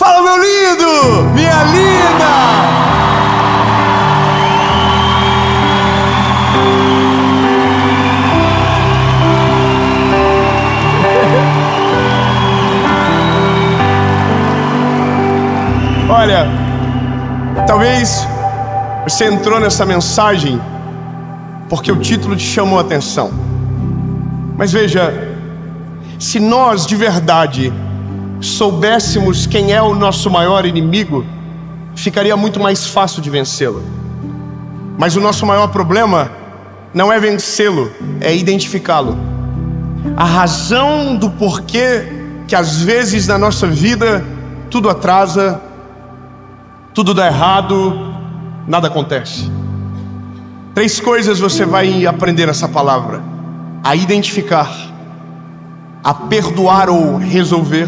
Fala, meu lindo, minha linda. Olha, talvez você entrou nessa mensagem porque o título te chamou a atenção. Mas veja, se nós de verdade soubéssemos quem é o nosso maior inimigo, ficaria muito mais fácil de vencê-lo. Mas o nosso maior problema não é vencê-lo, é identificá-lo. A razão do porquê que às vezes na nossa vida tudo atrasa, tudo dá errado, nada acontece. 3 coisas você vai aprender nessa palavra: a identificar, a perdoar ou resolver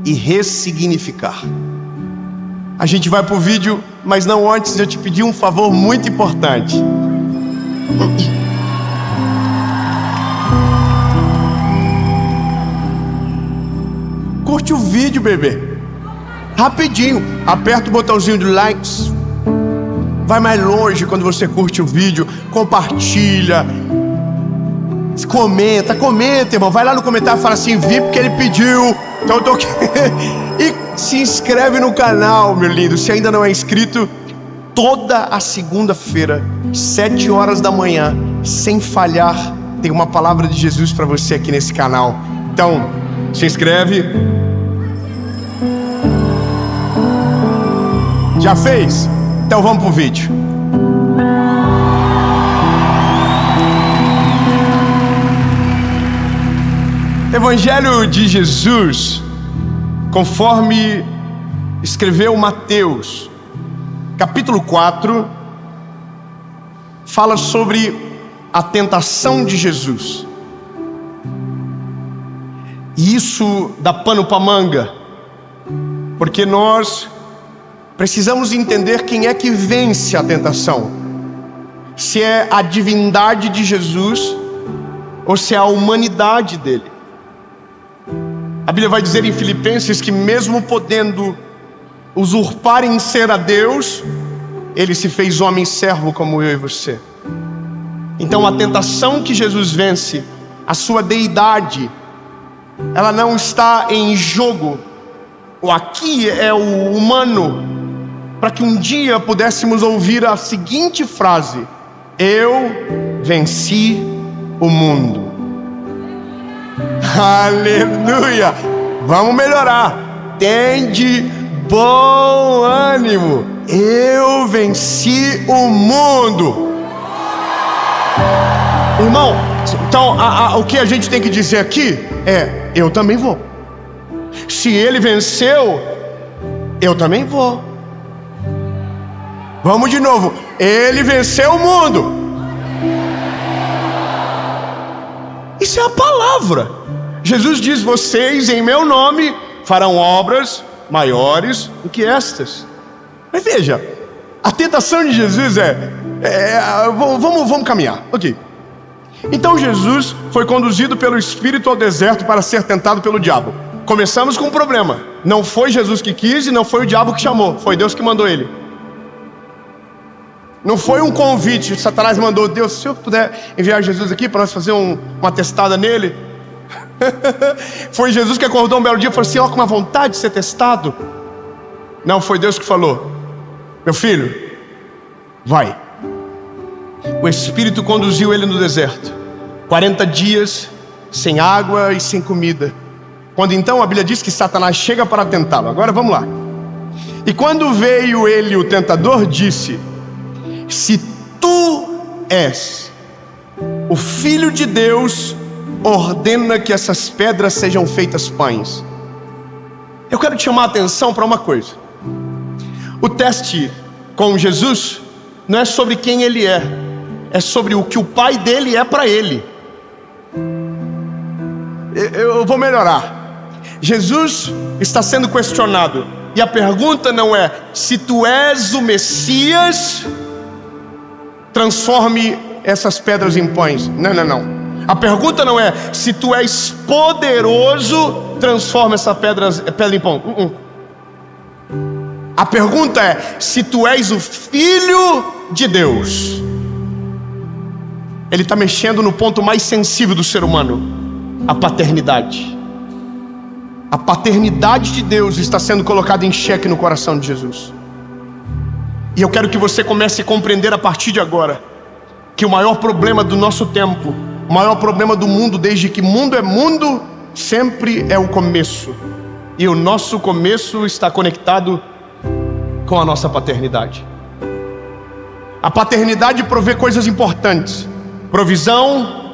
e ressignificar. A gente vai pro vídeo, mas não antes de eu te pedir um favor muito importante. Curte o vídeo, bebê. Rapidinho, aperta o botãozinho de likes. Vai mais longe quando você curte o vídeo. Compartilha. Comenta, irmão. Vai lá no comentário e fala assim: vi porque ele pediu. Então eu tô aqui. E se inscreve no canal, meu lindo. Se ainda não é inscrito, toda a segunda-feira, 7 horas da manhã, sem falhar, tem uma palavra de Jesus para você aqui nesse canal. Então, se inscreve. Já fez? Então vamos pro vídeo. Evangelho de Jesus, conforme escreveu Mateus, capítulo 4, fala sobre a tentação de Jesus. E isso dá pano para manga, porque nós precisamos entender quem é que vence a tentação. Se é a divindade de Jesus ou se é a humanidade dele. A Bíblia vai dizer em Filipenses que mesmo podendo usurpar em ser a Deus, ele se fez homem servo como eu e você. Então a tentação que Jesus vence, a sua deidade, ela não está em jogo. O aqui é o humano, para que um dia pudéssemos ouvir a seguinte frase: eu venci o mundo. Aleluia! Vamos melhorar. Tende bom ânimo. Eu venci o mundo. Irmão, então o que a gente tem que dizer aqui é: eu também vou. Se ele venceu, eu também vou. Vamos de novo. Ele venceu o mundo. Isso é a palavra. Jesus diz: vocês em meu nome farão obras maiores do que estas. Mas veja, a tentação de Jesus vamos caminhar, ok. Então Jesus foi conduzido pelo Espírito ao deserto para ser tentado pelo diabo. Começamos com um problema: não foi Jesus que quis e não foi o diabo que chamou, foi Deus que mandou ele. Não foi um convite, Satanás mandou: Deus, se o senhor puder enviar Jesus aqui para nós fazer uma testada nele. Foi Jesus que acordou um belo dia e falou assim: ó, com uma vontade de ser testado. Não, foi Deus que falou: meu filho, vai. O Espírito conduziu ele no deserto, 40 dias sem água e sem comida. Quando então a Bíblia diz que Satanás chega para tentá-lo. Agora vamos lá. E quando veio ele, o tentador, disse: se tu és o Filho de Deus, ordena que essas pedras sejam feitas pães. Eu quero te chamar a atenção para uma coisa. O teste com Jesus não é sobre quem ele é sobre o que o pai dele é para ele. Eu vou melhorar. Jesus está sendo questionado, e a pergunta não é: se tu és o Messias, transforme essas pedras em pães. Não. A pergunta não é: se tu és poderoso, transforma essa pedra em pão. A pergunta é: se tu és o Filho de Deus. Ele está mexendo no ponto mais sensível do ser humano, a paternidade. A paternidade de Deus está sendo colocada em xeque no coração de Jesus. E eu quero que você comece a compreender a partir de agora que o maior problema do nosso tempo, o maior problema do mundo, desde que mundo é mundo, sempre é o começo. E o nosso começo está conectado com a nossa paternidade. A paternidade provê coisas importantes: provisão,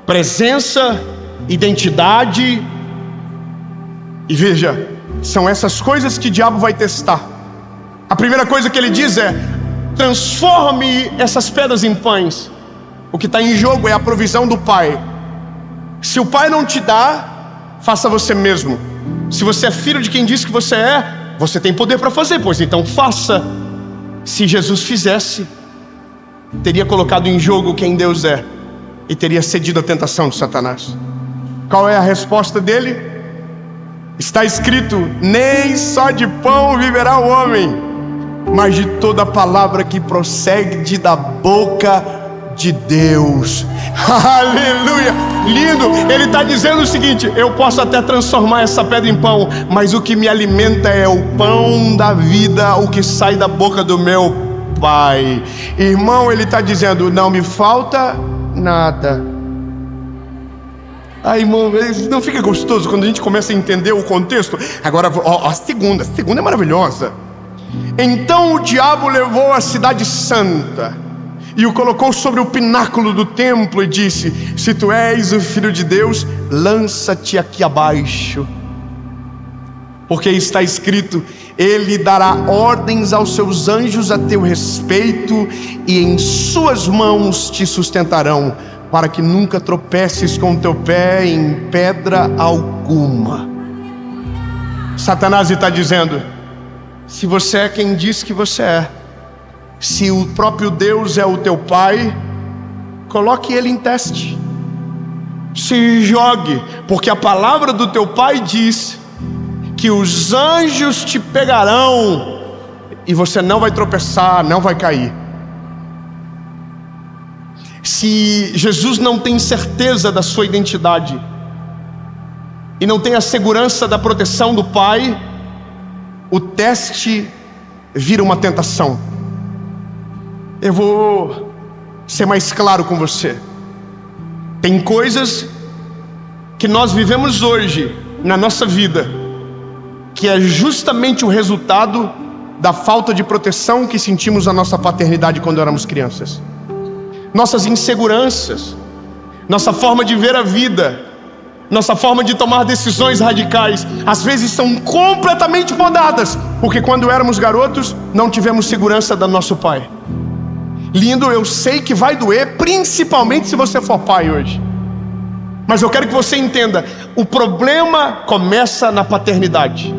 presença, identidade. E veja, são essas coisas que o diabo vai testar. A primeira coisa que ele diz é: transforme essas pedras em pães. O que está em jogo é a provisão do Pai. Se o Pai não te dá, faça você mesmo. Se você é filho de quem diz que você é, você tem poder para fazer, pois então faça. Se Jesus fizesse, teria colocado em jogo quem Deus é e teria cedido à tentação de Satanás. Qual é a resposta dele? Está escrito: nem só de pão viverá o homem, mas de toda palavra que procede da boca de Deus. Aleluia, lindo. Ele está dizendo o seguinte: eu posso até transformar essa pedra em pão, mas o que me alimenta é o pão da vida, o que sai da boca do meu Pai. Irmão, ele está dizendo: não me falta nada. Irmão, não fica gostoso quando a gente começa a entender o contexto? Agora, a segunda é maravilhosa. Então o diabo levou a cidade santa e o colocou sobre o pináculo do templo e disse: se tu és o Filho de Deus, lança-te aqui abaixo, porque está escrito: ele dará ordens aos seus anjos a teu respeito, e em suas mãos te sustentarão, para que nunca tropeces com teu pé em pedra alguma. Satanás está dizendo: se você é quem diz que você é, se o próprio Deus é o teu Pai, coloque ele em teste. Se jogue, porque a palavra do teu Pai diz que os anjos te pegarão e você não vai tropeçar, não vai cair. Se Jesus não tem certeza da sua identidade e não tem a segurança da proteção do Pai, o teste vira uma tentação. Eu vou ser mais claro com você. Tem coisas que nós vivemos hoje na nossa vida que é justamente o resultado da falta de proteção que sentimos na nossa paternidade quando éramos crianças. Nossas inseguranças, nossa forma de ver a vida, nossa forma de tomar decisões radicais, às vezes são completamente podadas, porque quando éramos garotos não tivemos segurança do nosso pai. Lindo, eu sei que vai doer, principalmente se você for pai hoje, mas eu quero que você entenda: o problema começa na paternidade.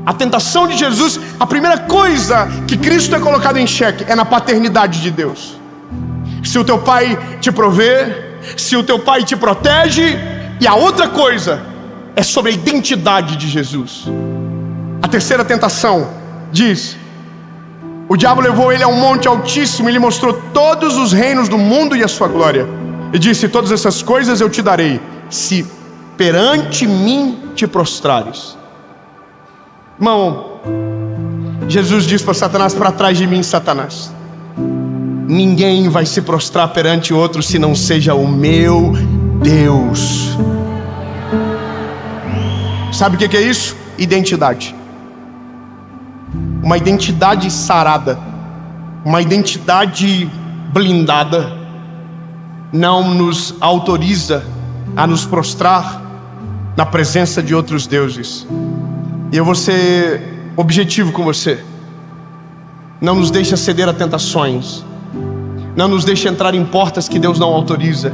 A tentação de Jesus, a primeira coisa que Cristo é colocado em xeque é na paternidade de Deus. Se o teu pai te provê, se o teu pai te protege. E a outra coisa é sobre a identidade de Jesus. A terceira tentação diz: o diabo levou ele a um monte altíssimo e lhe mostrou todos os reinos do mundo e a sua glória, e disse: todas essas coisas eu te darei, se perante mim te prostrares. Irmão, Jesus diz para Satanás: para trás de mim, Satanás. Ninguém vai se prostrar perante outro se não seja o meu Deus. Sabe o que é isso? Identidade. Uma identidade sarada, uma identidade blindada, não nos autoriza a nos prostrar na presença de outros deuses. E eu vou ser objetivo com você: não nos deixa ceder a tentações, não nos deixa entrar em portas que Deus não autoriza,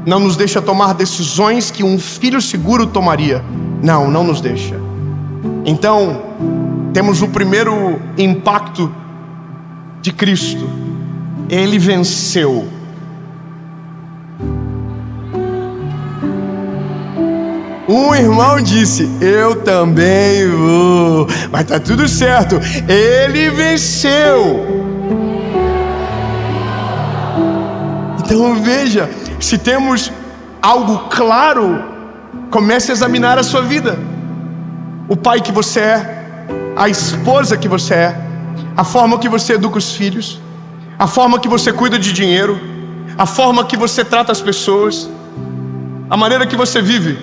não nos deixa tomar decisões que um filho seguro tomaria. Não nos deixa. Então, temos o primeiro impacto de Cristo: Ele venceu. Um irmão disse: eu também vou. mas tá tudo certo. Ele venceu. Então veja, se temos algo claro, comece a examinar a sua vida. O pai que você é, a esposa que você é, a forma que você educa os filhos, a forma que você cuida de dinheiro, a forma que você trata as pessoas, a maneira que você vive,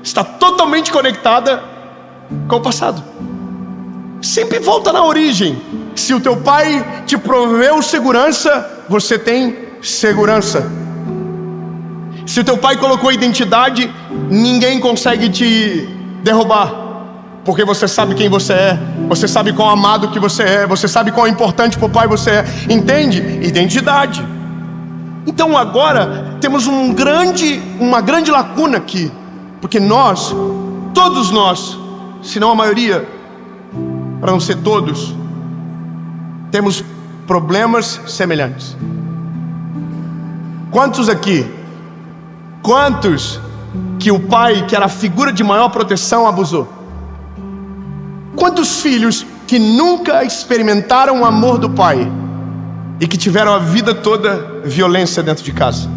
está totalmente conectada com o passado. Sempre volta na origem. Se o teu pai te proveu segurança, você tem segurança. Se o teu pai colocou identidade, ninguém consegue te derrubar, porque você sabe quem você é, você sabe quão amado que você é, você sabe quão importante para o pai você é. Entende? Identidade. Então agora temos uma grande lacuna aqui, porque nós, todos nós, se não a maioria, para não ser todos, temos problemas semelhantes. Quantos aqui? Quantos que o pai, que era a figura de maior proteção, abusou? Quantos filhos que nunca experimentaram o amor do pai e que tiveram a vida toda violência dentro de casa?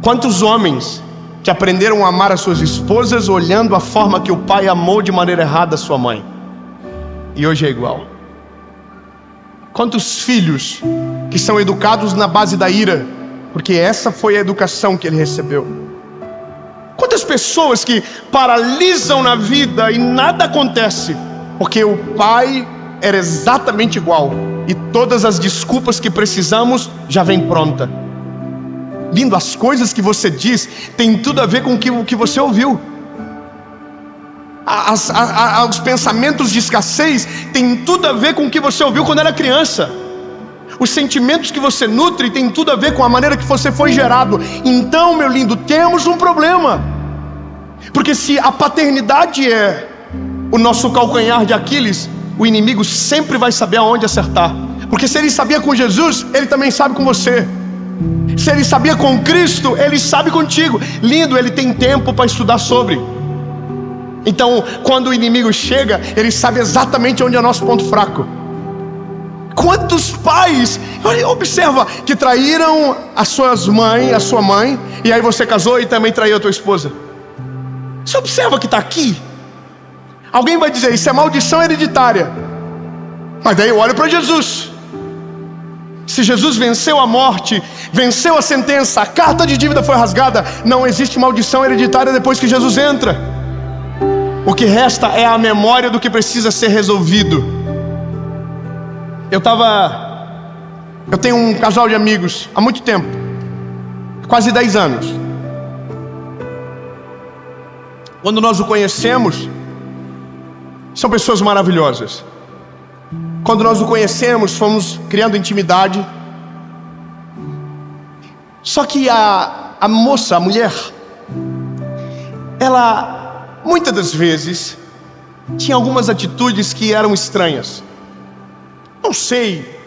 Quantos homens que aprenderam a amar as suas esposas olhando a forma que o pai amou de maneira errada a sua mãe, e hoje é igual? Quantos filhos que são educados na base da ira, porque essa foi a educação que ele recebeu? Quantas pessoas que paralisam na vida e nada acontece, porque o pai era exatamente igual, e todas as desculpas que precisamos já vem pronta. Lindo, as coisas que você diz tem tudo a ver com o que você ouviu. Os pensamentos de escassez tem tudo a ver com o que você ouviu quando era criança. Os sentimentos que você nutre tem tudo a ver com a maneira que você foi gerado. Então, meu lindo, temos um problema. Porque se a paternidade é o nosso calcanhar de Aquiles, o inimigo sempre vai saber aonde acertar. Porque se ele sabia com Jesus, ele também sabe com você. Se ele sabia com Cristo, ele sabe contigo. Lindo, ele tem tempo para estudar sobre. Então, quando o inimigo chega, ele sabe exatamente onde é o nosso ponto fraco. Quantos pais, observa, que traíram a sua mãe, e aí você casou e também traiu a tua esposa. Você observa que está aqui. Alguém vai dizer, isso é maldição hereditária. Mas daí eu olho para Jesus. Se Jesus venceu a morte, venceu a sentença, a carta de dívida foi rasgada, não existe maldição hereditária depois que Jesus entra. O que resta é a memória do que precisa ser resolvido. Eu tenho um casal de amigos há muito tempo, quase 10 anos. Quando nós o conhecemos, são pessoas maravilhosas. Quando nós o conhecemos, fomos criando intimidade. Só que a moça, a mulher, ela muitas das vezes tinha algumas atitudes que eram estranhas. Não sei,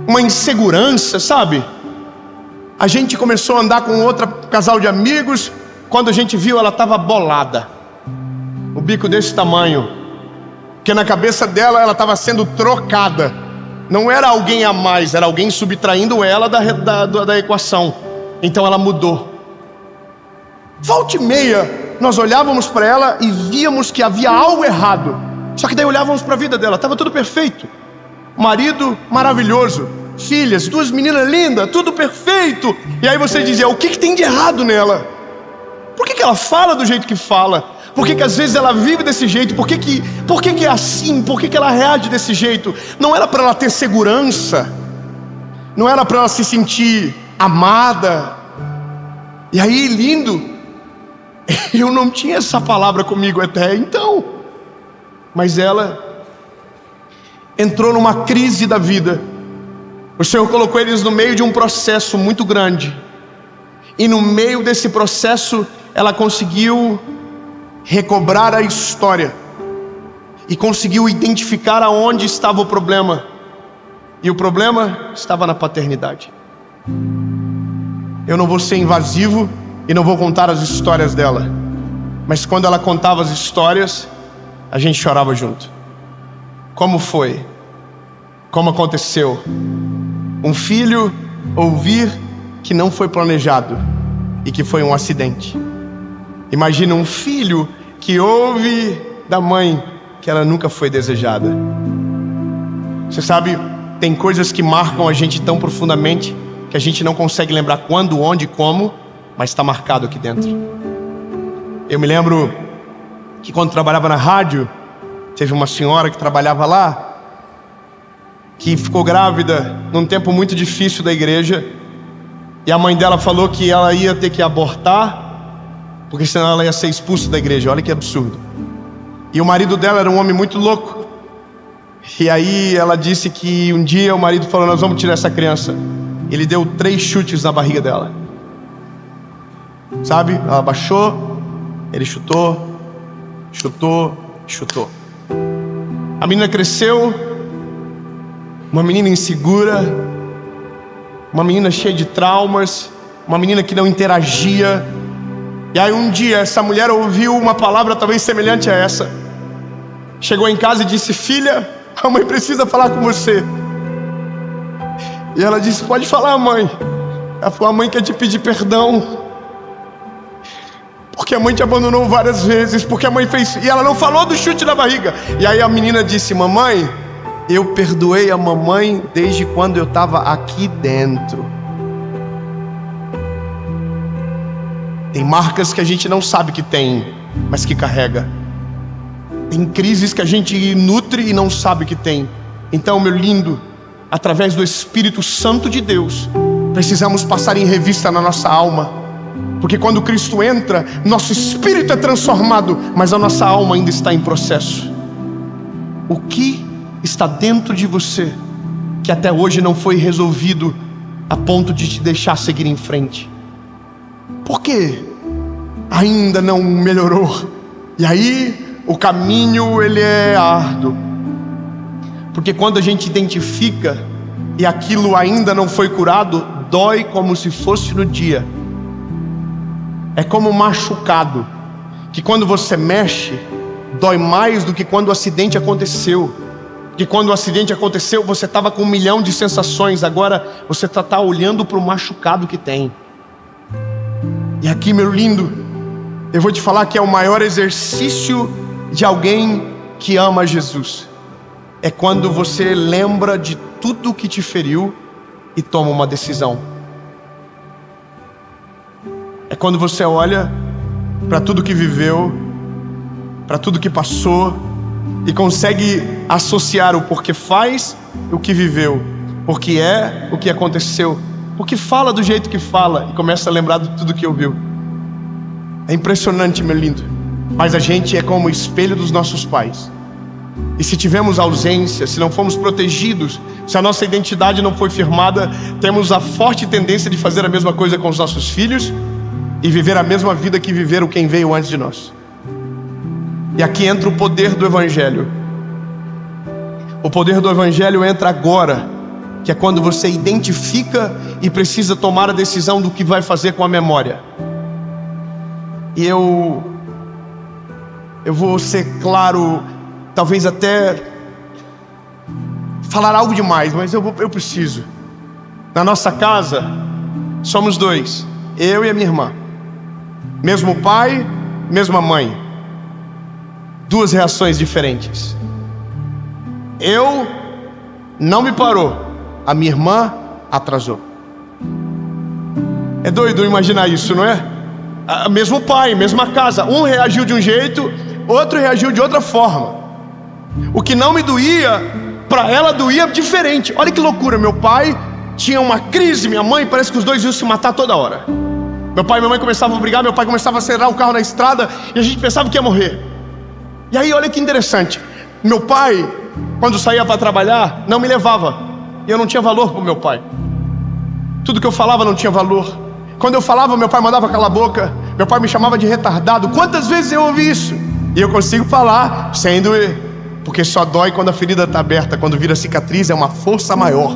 uma insegurança, sabe? A gente começou a andar com outro casal de amigos. Quando a gente viu, ela estava bolada, o bico desse tamanho, porque na cabeça dela ela estava sendo trocada. Não era alguém a mais, era alguém subtraindo ela da equação. Então ela mudou. Volta e meia nós olhávamos para ela e víamos que havia algo errado. Só que daí olhávamos para a vida dela, estava tudo perfeito. Marido maravilhoso, filhas, 2 meninas lindas, tudo perfeito. E aí você dizia, o que tem de errado nela? Por que ela fala do jeito que fala? Por que às vezes ela vive desse jeito? Por que é assim? Por que ela reage desse jeito? Não era para ela ter segurança, não era para ela se sentir amada. E aí, lindo, eu não tinha essa palavra comigo até então, mas ela entrou numa crise da vida. O Senhor colocou eles no meio de um processo muito grande, e no meio desse processo ela conseguiu recobrar a história e conseguiu identificar aonde estava o problema. E o problema estava na paternidade. Eu não vou ser invasivo e não vou contar as histórias dela, mas quando ela contava as histórias, a gente chorava junto. Como foi? Como aconteceu? Um filho ouvir que não foi planejado e que foi um acidente. Imagina um filho que ouve da mãe que ela nunca foi desejada. Você sabe, tem coisas que marcam a gente tão profundamente que a gente não consegue lembrar quando, onde, como, mas está marcado aqui dentro. Eu me lembro que quando trabalhava na rádio, teve uma senhora que trabalhava lá, que ficou grávida num tempo muito difícil da igreja, e a mãe dela falou que ela ia ter que abortar, porque senão ela ia ser expulsa da igreja. Olha que absurdo. E o marido dela era um homem muito louco. E aí ela disse que um dia o marido falou: nós vamos tirar essa criança. Ele deu 3 chutes na barriga dela. Sabe? Ela baixou, ele chutou, chutou, chutou. A menina cresceu, uma menina insegura, uma menina cheia de traumas, uma menina que não interagia. E aí um dia essa mulher ouviu uma palavra talvez semelhante a essa. Chegou em casa e disse: filha, a mãe precisa falar com você. E ela disse: pode falar, mãe. Ela falou: a mãe quer te pedir perdão, porque a mãe te abandonou várias vezes, porque a mãe fez... E ela não falou do chute na barriga. E aí a menina disse: mamãe, eu perdoei a mamãe desde quando eu estava aqui dentro. Tem marcas que a gente não sabe que tem, mas que carrega. Tem crises que a gente nutre e não sabe que tem. Então, meu lindo, através do Espírito Santo de Deus, precisamos passar em revista na nossa alma. Porque quando Cristo entra, nosso espírito é transformado, mas a nossa alma ainda está em processo. O que está dentro de você que até hoje não foi resolvido a ponto de te deixar seguir em frente? Por que ainda não melhorou? E aí o caminho ele é árduo, porque quando a gente identifica e aquilo ainda não foi curado, dói como se fosse no dia. É como um machucado, que quando você mexe, dói mais do que quando o acidente aconteceu. Que quando o acidente aconteceu, você estava com 1 milhão de sensações, agora você está olhando para o machucado que tem. E aqui, meu lindo, eu vou te falar que é o maior exercício de alguém que ama Jesus. É quando você lembra de tudo que te feriu e toma uma decisão. É quando você olha para tudo que viveu, para tudo que passou, e consegue associar o porquê faz o que viveu, porque é o que aconteceu, porque fala do jeito que fala, e começa a lembrar de tudo que ouviu. É impressionante, meu lindo. Mas a gente é como o espelho dos nossos pais. E se tivermos ausência, se não fomos protegidos, se a nossa identidade não foi firmada, temos a forte tendência de fazer a mesma coisa com os nossos filhos e viver a mesma vida que viveram quem veio antes de nós. E aqui entra o poder do Evangelho. O poder do Evangelho entra agora, que é quando você identifica e precisa tomar a decisão do que vai fazer com a memória. E eu vou ser claro, talvez até falar algo demais, mas eu preciso. Na nossa casa, somos 2, eu e a minha irmã. Mesmo pai, mesma mãe. 2 reações diferentes. Eu não me parou, a minha irmã atrasou. É doido imaginar isso, não é? Mesmo pai, mesma casa. Um reagiu de um jeito, outro reagiu de outra forma. O que não me doía, para ela doía diferente. Olha que loucura, meu pai tinha uma crise, minha mãe, parece que os dois iam se matar toda hora. Meu pai e minha mãe começavam a brigar, meu pai começava a acelerar o carro na estrada e a gente pensava que ia morrer. E aí olha que interessante, meu pai, quando saía para trabalhar, não me levava. E eu não tinha valor para o meu pai. Tudo que eu falava não tinha valor. Quando eu falava, meu pai mandava calar a boca. Meu pai me chamava de retardado. Quantas vezes eu ouvi isso? E eu consigo falar sem doer, porque só dói quando a ferida está aberta. Quando vira cicatriz é uma força maior.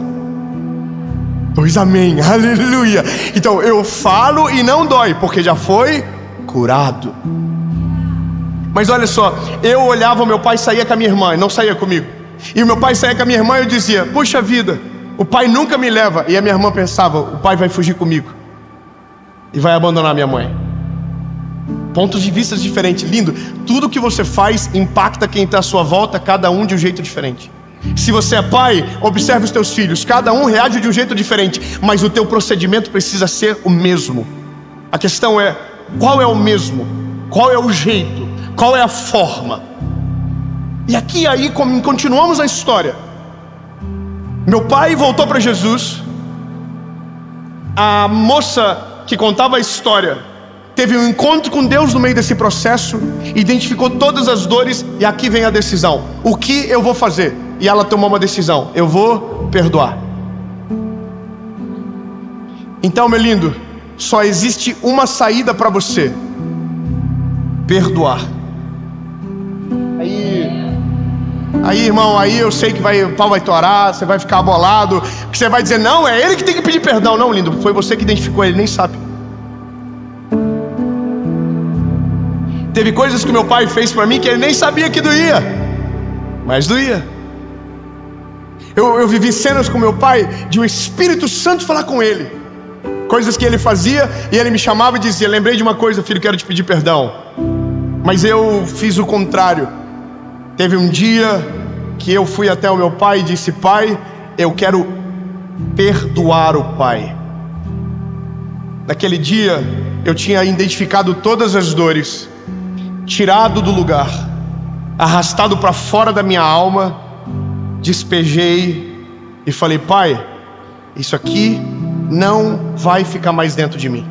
Pois amém, aleluia. Então eu falo e não dói, porque já foi curado. Mas olha só, eu olhava, meu pai saía com a minha irmã, não saía comigo. E o meu pai saía com a minha irmã e eu dizia: puxa vida, o pai nunca me leva. E a minha irmã pensava: o pai vai fugir comigo e vai abandonar minha mãe. Pontos de vista diferentes, lindo. Tudo que você faz impacta quem está à sua volta, cada um de um jeito diferente. Se você é pai, observe os teus filhos, cada um reage de um jeito diferente, mas o teu procedimento precisa ser o mesmo. A questão é, qual é o mesmo? Qual é o jeito? Qual é a forma? E aqui aí continuamos a história. Meu pai voltou para Jesus. A moça que contava a história teve um encontro com Deus no meio desse processo, identificou todas as dores, e aqui vem a decisão: o que eu vou fazer? E ela tomou uma decisão: eu vou perdoar. Então, meu lindo, só existe uma saída para você: perdoar. Aí, irmão, aí eu sei que o pau vai torar, você vai ficar bolado, que você vai dizer: não, é ele que tem que pedir perdão. Não, lindo, foi você que identificou ele, nem sabe. Teve coisas que meu pai fez para mim que ele nem sabia que doía, mas doía. Eu vivi cenas com meu pai de o Espírito Santo falar com ele, coisas que ele fazia e ele me chamava e dizia: lembrei de uma coisa, filho, quero te pedir perdão. Mas eu fiz o contrário. Teve um dia que eu fui até o meu pai e disse: pai, eu quero perdoar o pai. Naquele dia eu tinha identificado todas as dores, tirado do lugar, arrastado para fora da minha alma, despejei e falei: pai, isso aqui não vai ficar mais dentro de mim.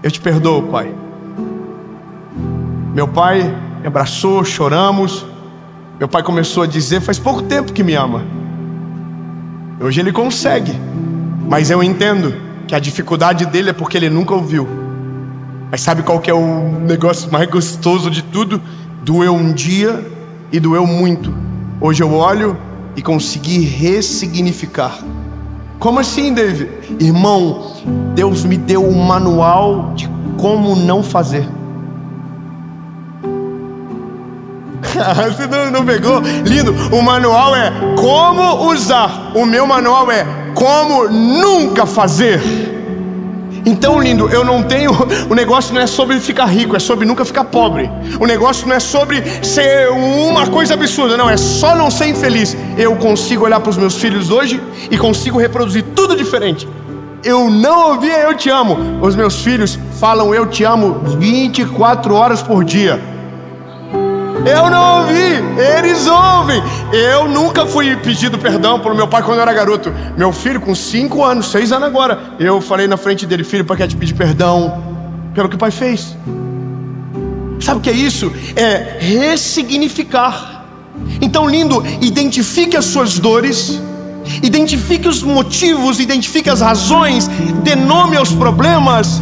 Eu te perdoo, pai. Meu pai me abraçou, choramos. Meu pai começou a dizer: faz pouco tempo que me ama. Hoje ele consegue, mas eu entendo que a dificuldade dele é porque ele nunca ouviu. Mas sabe qual que é o negócio mais gostoso de tudo? Doeu um dia e doeu muito. Hoje eu olho e consegui ressignificar. Como assim, David? Irmão, Deus me deu um manual de como não fazer. Você não pegou? Lindo, o manual é como usar. O meu manual é como nunca fazer. Então, lindo, eu não tenho... O negócio não é sobre ficar rico, é sobre nunca ficar pobre. O negócio não é sobre ser uma coisa absurda, não, é só não ser infeliz. Eu consigo olhar para os meus filhos hoje e consigo reproduzir tudo diferente. Eu não ouvia eu te amo. Os meus filhos falam eu te amo 24 horas por dia. Eu não ouvi, eles ouvem. Eu nunca fui pedido perdão pelo meu pai quando eu era garoto. Meu filho com 5 anos, 6 anos agora, eu falei na frente dele: filho, pai quer te pedir perdão pelo que o pai fez. Sabe o que é isso? É ressignificar. Então, lindo, identifique as suas dores, identifique os motivos, identifique as razões, dê nome aos problemas,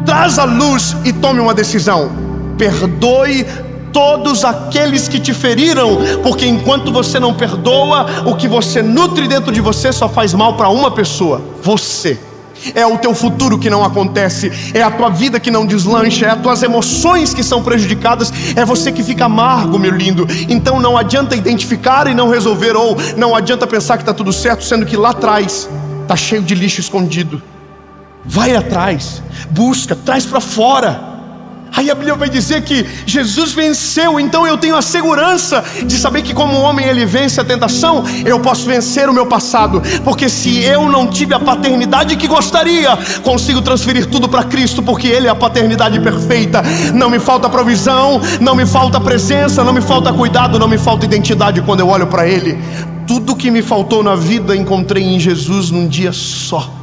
traz a luz e tome uma decisão. Perdoe todos aqueles que te feriram, porque enquanto você não perdoa, o que você nutre dentro de você só faz mal para uma pessoa: você. É o teu futuro que não acontece, é a tua vida que não deslancha, é as tuas emoções que são prejudicadas, é você que fica amargo, meu lindo. Então não adianta identificar e não resolver, ou não adianta pensar que está tudo certo, sendo que lá atrás está cheio de lixo escondido. Vai atrás, busca, traz para fora. Aí a Bíblia vai dizer que Jesus venceu, então eu tenho a segurança de saber que como homem ele vence a tentação, eu posso vencer o meu passado, porque se eu não tive a paternidade que gostaria, consigo transferir tudo para Cristo, porque Ele é a paternidade perfeita. Não me falta provisão, não me falta presença, não me falta cuidado, não me falta identidade quando eu olho para Ele. Tudo que me faltou na vida encontrei em Jesus num dia só.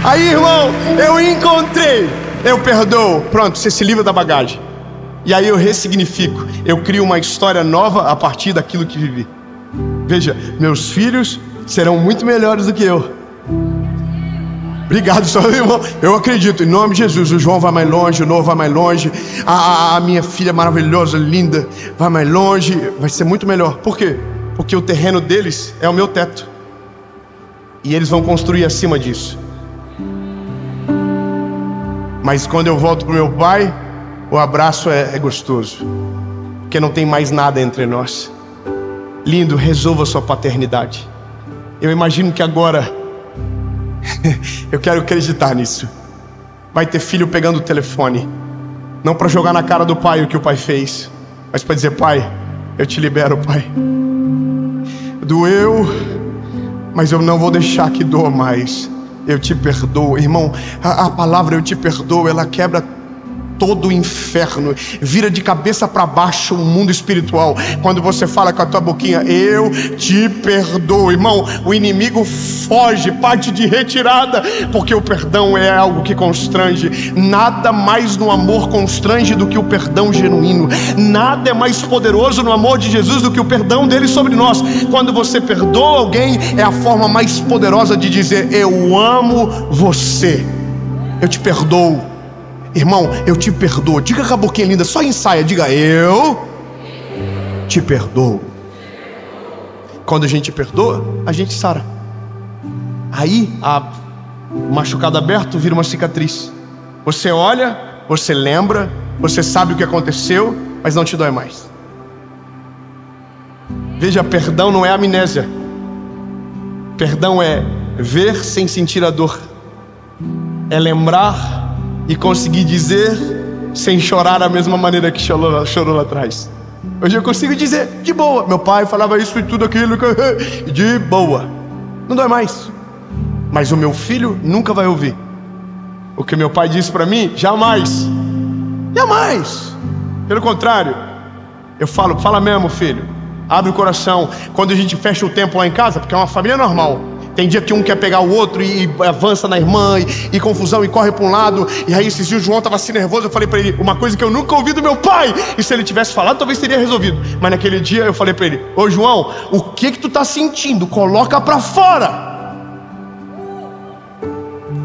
Aí, irmão, eu encontrei, eu perdoo, pronto, você se livra da bagagem. E aí eu ressignifico, eu crio uma história nova a partir daquilo que vivi. Veja, meus filhos serão muito melhores do que eu. Obrigado, seu irmão. Eu acredito, em nome de Jesus. O João vai mais longe, o Noah vai mais longe, a minha filha maravilhosa, linda, vai mais longe, vai ser muito melhor. Por quê? Porque o terreno deles é o meu teto, e eles vão construir acima disso. Mas quando eu volto para o meu pai, o abraço é gostoso, porque não tem mais nada entre nós. Lindo, resolva sua paternidade. Eu imagino que agora, eu quero acreditar nisso, vai ter filho pegando o telefone, não para jogar na cara do pai o que o pai fez, mas para dizer: pai, eu te libero, pai. Doeu, mas eu não vou deixar que doa mais. Eu te perdoo. Irmão, a palavra eu te perdoo, ela quebra todo o inferno, vira de cabeça para baixo o mundo espiritual. Quando você fala com a tua boquinha: eu te perdoo, irmão, o inimigo foge, parte de retirada, porque o perdão é algo que constrange. Nada mais no amor constrange do que o perdão genuíno. Nada é mais poderoso no amor de Jesus do que o perdão dele sobre nós. Quando você perdoa alguém, é a forma mais poderosa de dizer: eu amo você, eu te perdoo. Irmão, eu te perdoo. Diga com a boquinha linda, só ensaia. Diga: eu te perdoo. Quando a gente perdoa, a gente sara. Aí, o machucado aberto vira uma cicatriz. Você olha, você lembra, você sabe o que aconteceu, mas não te dói mais. Veja, perdão não é amnésia. Perdão é ver sem sentir a dor. É lembrar e conseguir dizer sem chorar da mesma maneira que chorou lá atrás. Hoje eu consigo dizer de boa: meu pai falava isso e tudo aquilo, de boa, não dói mais. Mas o meu filho nunca vai ouvir o que meu pai disse para mim. Jamais, jamais. Pelo contrário, eu falo: fala mesmo, filho, abre o coração. Quando a gente fecha o tempo lá em casa, porque é uma família normal, tem dia que um quer pegar o outro e avança na irmã, e confusão, e corre para um lado. E aí esses dias o João estava assim nervoso, eu falei para ele uma coisa que eu nunca ouvi do meu pai, e se ele tivesse falado talvez teria resolvido. Mas naquele dia eu falei para ele: ô João, o que tu tá sentindo? Coloca para fora.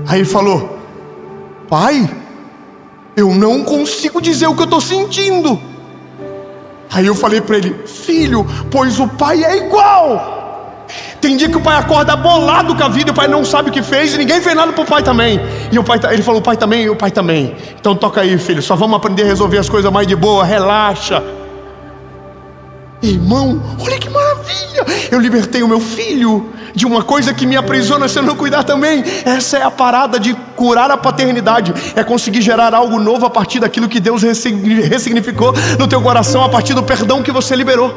Aí ele falou: pai, eu não consigo dizer o que eu tô sentindo. Aí eu falei para ele: filho, pois o pai é igual. Tem dia que o pai acorda bolado com a vida, o pai não sabe o que fez, e ninguém fez nada pro pai também. E o pai, ele falou: o pai também, e o pai também. Então toca aí, filho, só vamos aprender a resolver as coisas mais de boa, relaxa. Irmão, olha que maravilha! Eu libertei o meu filho de uma coisa que me aprisiona se eu não cuidar também. Essa é a parada de curar a paternidade. É conseguir gerar algo novo a partir daquilo que Deus ressignificou no teu coração, a partir do perdão que você liberou.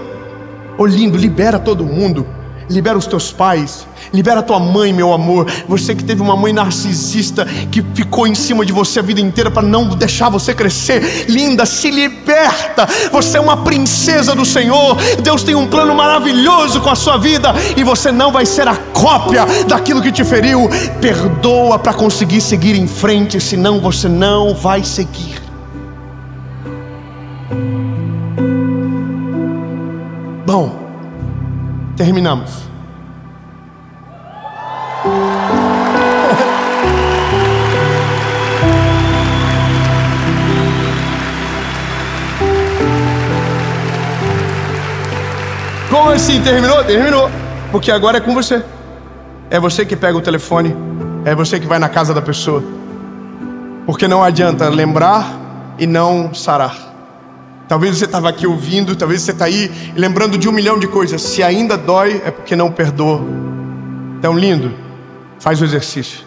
Ô lindo, libera todo mundo. Libera os teus pais, libera a tua mãe, meu amor. Você que teve uma mãe narcisista que ficou em cima de você a vida inteira para não deixar você crescer. Linda, se liberta. Você é uma princesa do Senhor. Deus tem um plano maravilhoso com a sua vida, e você não vai ser a cópia daquilo que te feriu. Perdoa para conseguir seguir em frente, senão você não vai seguir. Bom, terminamos. Como assim terminou? Terminou. Porque agora é com você. É você que pega o telefone. É você que vai na casa da pessoa. Porque não adianta lembrar e não sarar. Talvez você estava aqui ouvindo, talvez você está aí lembrando de 1 milhão de coisas. Se ainda dói, é porque não perdoa. Então, lindo, faz o exercício.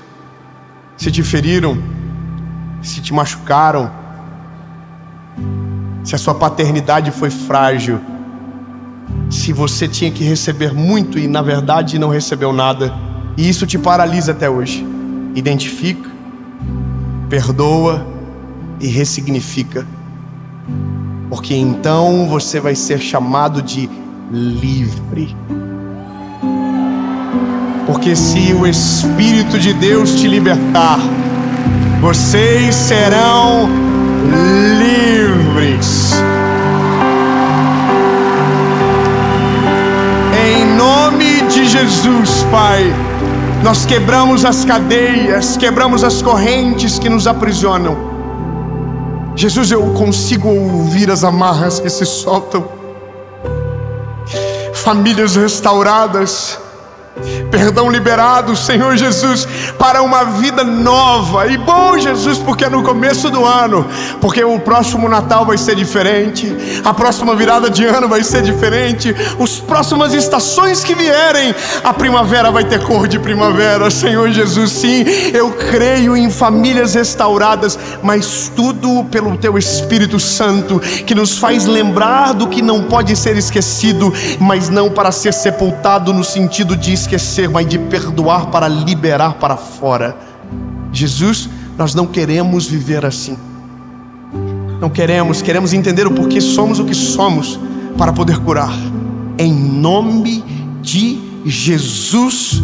Se te feriram, se te machucaram, se a sua paternidade foi frágil, se você tinha que receber muito e na verdade não recebeu nada, e isso te paralisa até hoje, identifica, perdoa e ressignifica. Porque então você vai ser chamado de livre. Porque se o Espírito de Deus te libertar, vocês serão livres. Em nome de Jesus, Pai, nós quebramos as cadeias, quebramos as correntes que nos aprisionam. Jesus, eu consigo ouvir as amarras que se soltam. Famílias restauradas, Perdão liberado, Senhor Jesus, para uma vida nova. E bom, Jesus, porque é no começo do ano, porque o próximo Natal vai ser diferente, a próxima virada de ano vai ser diferente, as próximas estações que vierem, a primavera vai ter cor de primavera. Senhor Jesus, sim, eu creio em famílias restauradas, mas tudo pelo Teu Espírito Santo, que nos faz lembrar do que não pode ser esquecido, mas não para ser sepultado no sentido de esquecer, mas de perdoar para liberar para fora. Jesus, nós não queremos viver assim. Não queremos entender o porquê somos o que somos para poder curar. Em nome de Jesus.